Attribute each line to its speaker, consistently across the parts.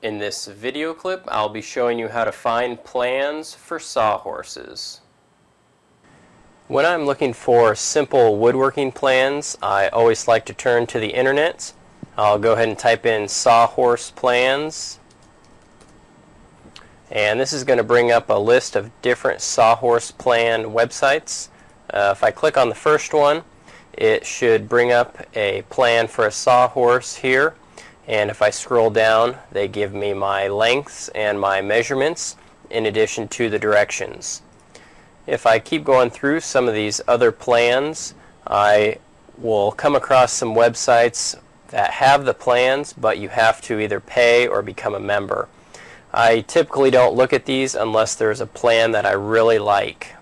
Speaker 1: In this video clip, I'll be showing you how to find plans for sawhorses. When I'm looking for simple woodworking plans, I always like to turn to the internet. I'll go ahead and type in Sawhorse plans. And this is going to bring up a list of different Sawhorse plan websites. If I click on the first one, it should bring up a plan for a sawhorse here. And if I scroll down, they give me my lengths and my measurements in addition to the directions. If I keep going through some of these other plans, I will come across some websites that have the plans, but you have to either pay or become a member. I typically don't look at these unless there's a plan that I really like.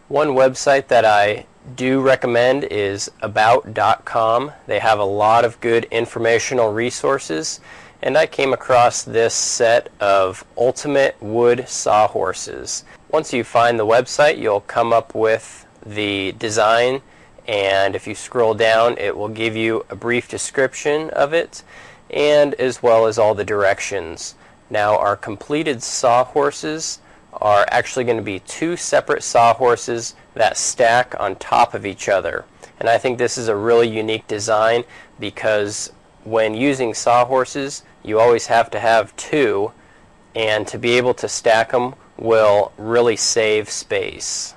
Speaker 1: One website that I do recommend is about.com. They have a lot of good informational resources, and I came across this set of ultimate wood sawhorses. Once you find the website, you'll come up with the design, and if you scroll down, it will give you a brief description of it, and as well as all the directions. Now, our completed sawhorses are actually going to be two separate sawhorses that stack on top of each other. And I think this is a really unique design because when using sawhorses, you always have to have two, and to be able to stack them will really save space.